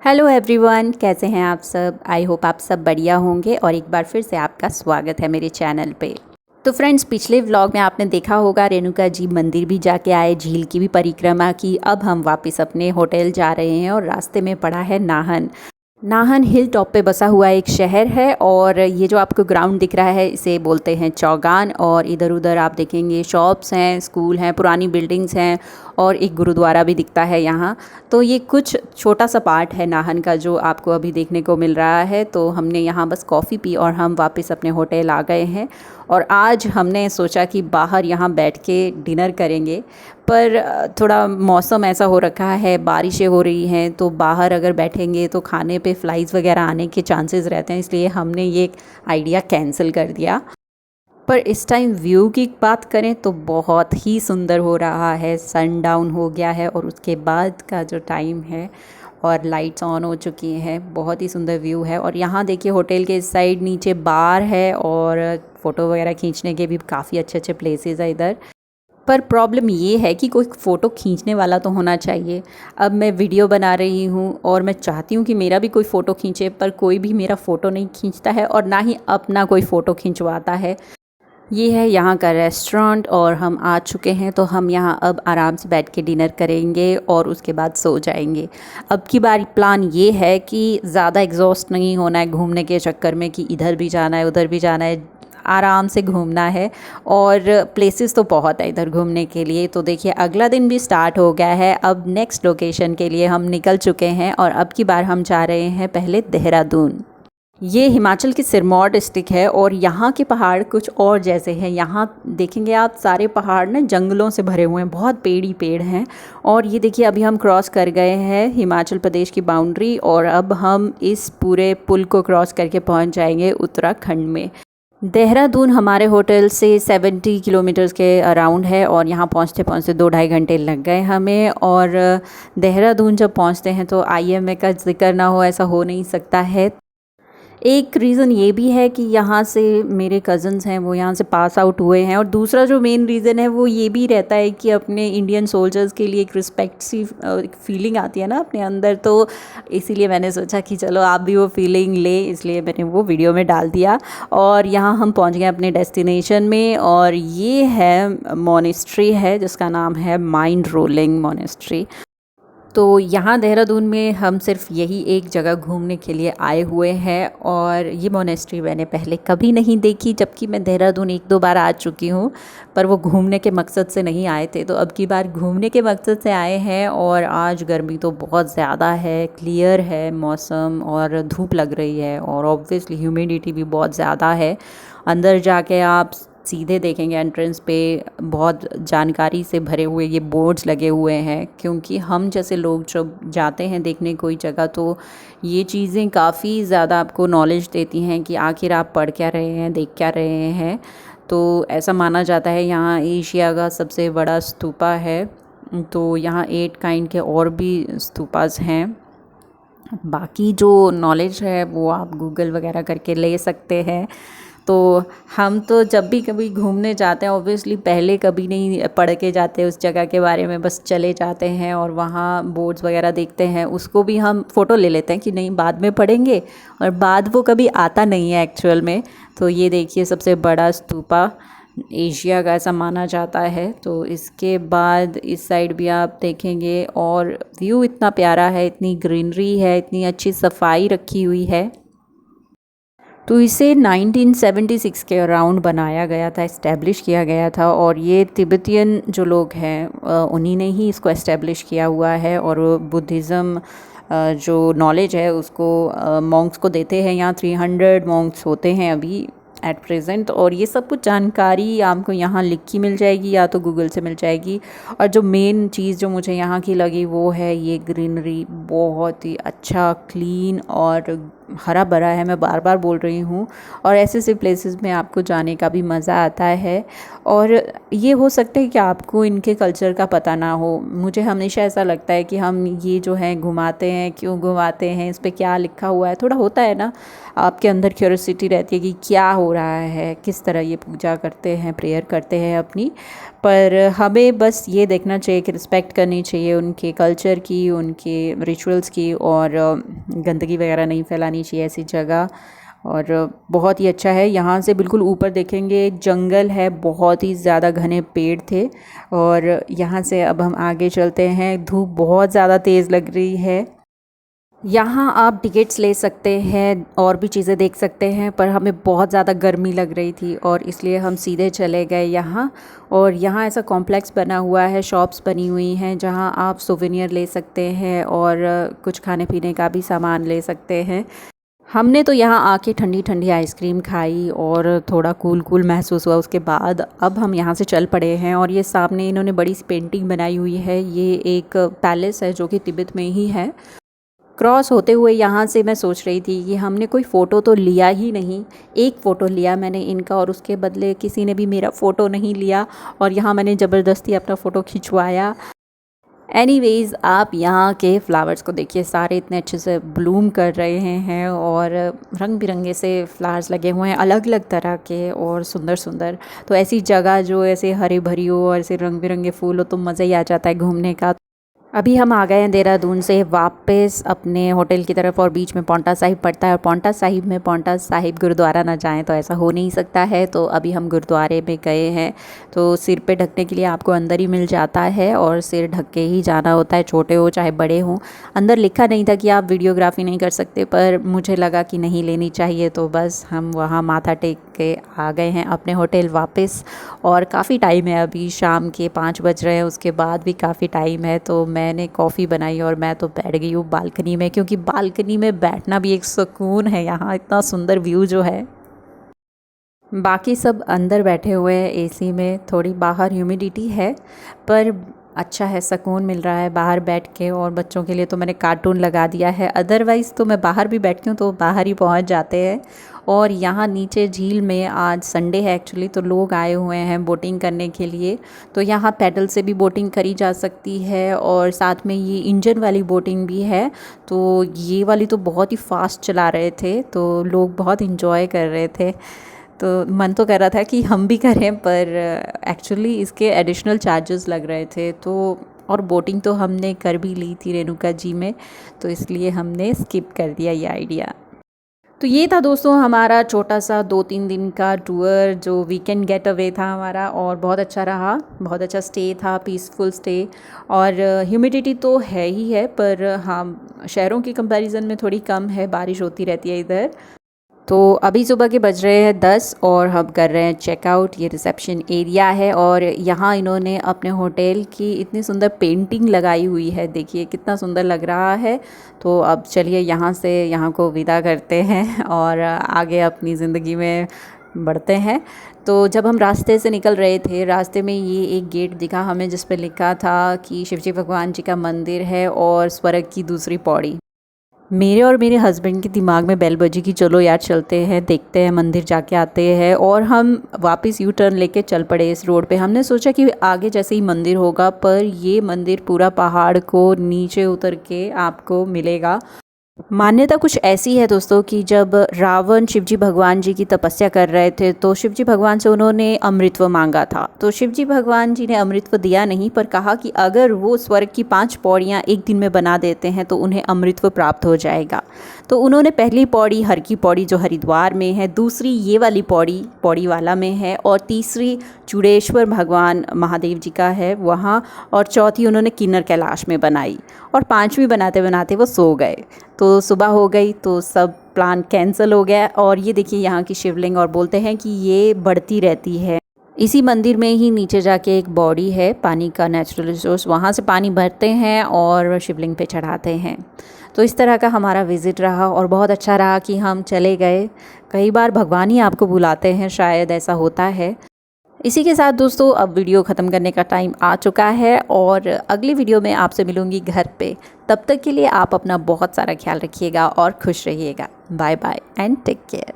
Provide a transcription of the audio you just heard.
Hello everyone, कैसे हैं आप सब। आई होप आप सब बढ़िया होंगे और एक बार फिर से आपका स्वागत है मेरे चैनल पे। तो फ्रेंड्स, पिछले व्लॉग में आपने देखा होगा रेणुका जी मंदिर भी जाके आए, झील की भी परिक्रमा की। अब हम वापस अपने होटल जा रहे हैं और रास्ते में पड़ा है नाहन। नाहन हिल टॉप पे बसा हुआ एक शहर है और ये जो आपको ग्राउंड दिख रहा है इसे बोलते हैं चौगान। और इधर उधर आप देखेंगे शॉप्स हैं, स्कूल हैं, पुरानी बिल्डिंग्स हैं और एक गुरुद्वारा भी दिखता है यहाँ। तो ये कुछ छोटा सा पार्ट है नाहन का जो आपको अभी देखने को मिल रहा है। तो हमने यहाँ बस कॉफ़ी पी और हम वापस अपने होटल आ गए हैं। और आज हमने सोचा कि बाहर यहाँ बैठ के डिनर करेंगे, पर थोड़ा मौसम ऐसा हो रखा है, बारिशें हो रही हैं, तो बाहर अगर बैठेंगे तो खाने पे फ्लाइज़ वगैरह आने के चांसेस रहते हैं, इसलिए हमने ये आइडिया कैंसिल कर दिया। पर इस टाइम व्यू की बात करें तो बहुत ही सुंदर हो रहा है। सन डाउन हो गया है और उसके बाद का जो टाइम है और लाइट्स ऑन हो चुकी हैं, बहुत ही सुंदर व्यू है। और यहाँ देखिए होटल के इस साइड नीचे बार है और फ़ोटो वगैरह खींचने के भी काफ़ी अच्छे अच्छे प्लेसेस है इधर। पर प्रॉब्लम ये है कि कोई फ़ोटो खींचने वाला तो होना चाहिए। अब मैं वीडियो बना रही हूँ और मैं चाहती हूँ कि मेरा भी कोई फ़ोटो खींचे, पर कोई भी मेरा फ़ोटो नहीं खींचता है और ना ही अपना कोई फ़ोटो खिंचवाता है। ये है यहाँ का रेस्टोरेंट और हम आ चुके हैं, तो हम यहाँ अब आराम से बैठ के डिनर करेंगे और उसके बाद सो जाएंगे। अब की बार प्लान ये है कि ज़्यादा एग्जॉस्ट नहीं होना है घूमने के चक्कर में कि इधर भी जाना है उधर भी जाना है, आराम से घूमना है। और प्लेसेस तो बहुत है इधर घूमने के लिए। तो देखिए अगला दिन भी स्टार्ट हो गया है। अब नेक्स्ट लोकेशन के लिए हम निकल चुके हैं और अब की बार हम जा रहे हैं पहले देहरादून। ये हिमाचल की सिरमौर डिस्ट्रिक्ट है और यहाँ के पहाड़ कुछ और जैसे हैं। यहाँ देखेंगे आप सारे पहाड़ ना जंगलों से भरे हुए हैं, बहुत पेड़ ही पेड़ हैं। और ये देखिए अभी हम क्रॉस कर गए हैं हिमाचल प्रदेश की बाउंड्री और अब हम इस पूरे पुल को क्रॉस करके पहुँच जाएंगे उत्तराखंड में। देहरादून हमारे होटल से 70 किलोमीटर्स के अराउंड है और यहाँ पहुँचते पहुँचते 2-2.5 घंटे लग गए हमें। और देहरादून जब पहुँचते हैं तो आईएमए का जिक्र ना हो ऐसा हो नहीं सकता है। एक रीज़न ये भी है कि यहाँ से मेरे कज़न्स हैं वो यहाँ से पास आउट हुए हैं और दूसरा जो मेन रीज़न है वो ये भी रहता है कि अपने इंडियन सोल्जर्स के लिए एक रिस्पेक्ट सी एक फ़ीलिंग आती है ना अपने अंदर। तो इसीलिए मैंने सोचा कि चलो आप भी वो फीलिंग ले, इसलिए मैंने वो वीडियो में डाल दिया। और यहाँ हम पहुँच गए अपने डेस्टिनेशन में और ये है मोनेस्ट्री है जिसका नाम है माइंड रोलिंग मोनेस्ट्री। तो यहाँ देहरादून में हम सिर्फ यही एक जगह घूमने के लिए आए हुए हैं और ये मोनेस्ट्री मैंने पहले कभी नहीं देखी, जबकि मैं देहरादून 1-2 बार आ चुकी हूँ, पर वो घूमने के मकसद से नहीं आए थे। तो अब की बार घूमने के मकसद से आए हैं। और आज गर्मी तो बहुत ज़्यादा है, क्लियर है मौसम और धूप लग रही है और ऑब्वियसली ह्यूमिडिटी भी बहुत ज़्यादा है। अंदर जाके आप सीधे देखेंगे एंट्रेंस पे बहुत जानकारी से भरे हुए ये बोर्ड्स लगे हुए हैं, क्योंकि हम जैसे लोग जब जाते हैं देखने कोई जगह तो ये चीज़ें काफ़ी ज़्यादा आपको नॉलेज देती हैं कि आखिर आप पढ़ क्या रहे हैं, देख क्या रहे हैं। तो ऐसा माना जाता है यहाँ एशिया का सबसे बड़ा स्तूपा है। तो यहाँ 8 काइंड के और भी स्तूपास हैं। बाकी जो नॉलेज है वो आप गूगल वगैरह करके ले सकते हैं। तो हम तो जब भी कभी घूमने जाते हैं ऑब्वियसली पहले कभी नहीं पढ़ के जाते उस जगह के बारे में, बस चले जाते हैं और वहाँ बोर्ड्स वगैरह देखते हैं, उसको भी हम फ़ोटो ले लेते हैं कि नहीं बाद में पढ़ेंगे, और बाद वो कभी आता नहीं है एक्चुअल में। तो ये देखिए सबसे बड़ा स्तूपा एशिया का ऐसा माना जाता है। तो इसके बाद इस साइड भी आप देखेंगे और व्यू इतना प्यारा है, इतनी ग्रीनरी है, इतनी अच्छी सफाई रखी हुई है। तो इसे 1976 के अराउंड बनाया गया था, इस्टेब्लिश किया गया था। और ये तिब्बतियन जो लोग हैं उन्हीं ने ही इसको इस्टेब्लिश किया हुआ है। और बुद्धिज़्म जो नॉलेज है उसको मॉन्क्स को देते हैं। यहाँ 300 मॉन्क्स होते हैं अभी एट प्रेजेंट। और ये सब कुछ जानकारी आपको यहाँ लिखी मिल जाएगी या तो गूगल से मिल जाएगी। और जो मेन चीज़ जो मुझे यहाँ की लगी वो है ये ग्रीनरी, बहुत ही अच्छा क्लीन और हरा भरा है, मैं बार बार बोल रही हूँ। और ऐसे ऐसे प्लेसेस में आपको जाने का भी मज़ा आता है। और ये हो सकता है कि आपको इनके कल्चर का पता ना हो। मुझे हमेशा ऐसा लगता है कि हम ये जो है घुमाते हैं, क्यों घुमाते हैं, इस पर क्या लिखा हुआ है, थोड़ा होता है ना आपके अंदर क्यूरियोसिटी रहती है कि क्या हो रहा है, किस तरह ये पूजा करते हैं, प्रेयर करते हैं अपनी। पर हमें बस ये देखना चाहिए कि रिस्पेक्ट करनी चाहिए उनके कल्चर की, उनके रिचुअल्स की। और गंदगी वगैरह नहीं फैलानी चाहिए ऐसी जगह। और बहुत ही अच्छा है। यहाँ से बिल्कुल ऊपर देखेंगे एक जंगल है, बहुत ही ज़्यादा घने पेड़ थे। और यहाँ से अब हम आगे चलते हैं। धूप बहुत ज़्यादा तेज़ लग रही है। यहाँ आप टिकट्स ले सकते हैं और भी चीज़ें देख सकते हैं, पर हमें बहुत ज़्यादा गर्मी लग रही थी और इसलिए हम सीधे चले गए यहाँ। और यहाँ ऐसा कॉम्प्लेक्स बना हुआ है, शॉप्स बनी हुई हैं जहाँ आप सोवेनियर ले सकते हैं और कुछ खाने पीने का भी सामान ले सकते हैं। हमने तो यहाँ आके ठंडी ठंडी आइसक्रीम खाई और थोड़ा कूल कूल महसूस हुआ। उसके बाद अब हम यहाँ से चल पड़े हैं। और ये सामने इन्होंने बड़ी सी पेंटिंग बनाई हुई है। ये एक पैलेस है जो कि तिब्बत में ही है। क्रॉस होते हुए यहाँ से मैं सोच रही थी कि हमने कोई फ़ोटो तो लिया ही नहीं। एक फ़ोटो लिया मैंने इनका और उसके बदले किसी ने भी मेरा फ़ोटो नहीं लिया और यहाँ मैंने ज़बरदस्ती अपना फ़ोटो खिंचवाया। एनीवेज़, आप यहाँ के फ्लावर्स को देखिए, सारे इतने अच्छे से ब्लूम कर रहे हैं और रंग बिरंगे से फ्लावर्स लगे हुए हैं, अलग अलग तरह के और सुंदर सुंदर। तो ऐसी जगह जो ऐसे हरी भरी हो और ऐसे रंग बिरंगे फूल हो तो मज़ा ही आ जाता है घूमने का। अभी हम आ गए हैं देहरादून से वापस अपने होटल की तरफ और बीच में पांवटा साहिब पड़ता है और पांवटा साहिब में पांवटा साहिब गुरुद्वारा ना जाएं तो ऐसा हो नहीं सकता है। तो अभी हम गुरुद्वारे में गए हैं। तो सिर पे ढकने के लिए आपको अंदर ही मिल जाता है और सिर ढक के ही जाना होता है, छोटे हो चाहे बड़े हों। अंदर लिखा नहीं था कि आप वीडियोग्राफी नहीं कर सकते, पर मुझे लगा कि नहीं लेनी चाहिए तो बस हम वहाँ माथा टेक के आ गए हैं अपने होटल वापस। और काफ़ी टाइम है, अभी शाम के 5 बज रहे हैं, उसके बाद भी काफ़ी टाइम है। तो मैंने कॉफ़ी बनाई और मैं तो बैठ गई हूँ बालकनी में, क्योंकि बालकनी में बैठना भी एक सुकून है। यहाँ इतना सुंदर व्यू जो है। बाकी सब अंदर बैठे हुए हैं एसी में, थोड़ी बाहर ह्यूमिडिटी है पर अच्छा है, सुकून मिल रहा है बाहर बैठ के। और बच्चों के लिए तो मैंने कार्टून लगा दिया है, अदरवाइज़ तो मैं बाहर भी बैठती हूँ तो बाहर ही पहुँच जाते हैं। और यहाँ नीचे झील में आज संडे है एक्चुअली, तो लोग आए हुए हैं बोटिंग करने के लिए। तो यहाँ पैडल से भी बोटिंग करी जा सकती है और साथ में ये इंजन वाली बोटिंग भी है। तो ये वाली तो बहुत ही फास्ट चला रहे थे, तो लोग बहुत इंजॉय कर रहे थे। तो मन तो कर रहा था कि हम भी करें, पर एक्चुअली इसके एडिशनल चार्जेस लग रहे थे। तो और बोटिंग तो हमने कर भी ली थी रेणुका जी में, तो इसलिए हमने स्किप कर दिया ये आइडिया। तो ये था दोस्तों हमारा छोटा सा 2-3 दिन का टूर, जो वीकेंड गेट अवे था हमारा, और बहुत अच्छा रहा। बहुत अच्छा स्टे था, पीसफुल स्टे। और ह्यूमिडिटी तो है ही है, पर हाँ शहरों की कंपैरिजन में थोड़ी कम है, बारिश होती रहती है इधर। तो अभी सुबह के बज रहे हैं 10 और हम कर रहे हैं चेकआउट। ये रिसेप्शन एरिया है और यहाँ इन्होंने अपने होटल की इतनी सुंदर पेंटिंग लगाई हुई है, देखिए कितना सुंदर लग रहा है। तो अब चलिए यहाँ से यहाँ को विदा करते हैं और आगे अपनी ज़िंदगी में बढ़ते हैं। तो जब हम रास्ते से निकल रहे थे, रास्ते में ये एक गेट दिखा हमें जिस पर लिखा था कि शिवजी भगवान जी का मंदिर है और स्वर्ग की दूसरी पौड़ी। मेरे और मेरे हस्बैंड के दिमाग में बेल बजी कि चलो यार चलते हैं, देखते हैं, मंदिर जाके आते हैं। और हम वापस यू टर्न लेके चल पड़े इस रोड पे। हमने सोचा कि आगे जैसे ही मंदिर होगा, पर ये मंदिर पूरा पहाड़ को नीचे उतर के आपको मिलेगा। मान्यता कुछ ऐसी है दोस्तों कि जब रावण शिवजी भगवान जी की तपस्या कर रहे थे तो शिवजी भगवान से उन्होंने अमृतत्व मांगा था। तो शिवजी भगवान जी ने अमृतत्व दिया नहीं, पर कहा कि अगर वो स्वर्ग की 5 पौड़ियाँ एक दिन में बना देते हैं तो उन्हें अमृतत्व प्राप्त हो जाएगा। तो उन्होंने पहली पौड़ी हर की पौड़ी जो हरिद्वार में है, दूसरी ये वाली पौड़ी पौड़ीवाला में है, और तीसरी चूड़ेश्वर भगवान महादेव जी का है वहाँ, और चौथी उन्होंने किन्नर कैलाश में बनाई। और 5वीं बनाते बनाते वो सो गए। तो सुबह हो गई तो सब प्लान कैंसिल हो गया। और ये देखिए यहाँ की शिवलिंग, और बोलते हैं कि ये बढ़ती रहती है। इसी मंदिर में ही नीचे जाके एक बॉडी है पानी का नेचुरल रिसोर्स, वहाँ से पानी भरते हैं और शिवलिंग पे चढ़ाते हैं। तो इस तरह का हमारा विज़िट रहा और बहुत अच्छा रहा कि हम चले गए। कई बार भगवान ही आपको बुलाते हैं, शायद ऐसा होता है। इसी के साथ दोस्तों अब वीडियो ख़त्म करने का टाइम आ चुका है और अगली वीडियो में आपसे मिलूँगी घर पे। तब तक के लिए आप अपना बहुत सारा ख्याल रखिएगा और खुश रहिएगा। Bye bye and take care.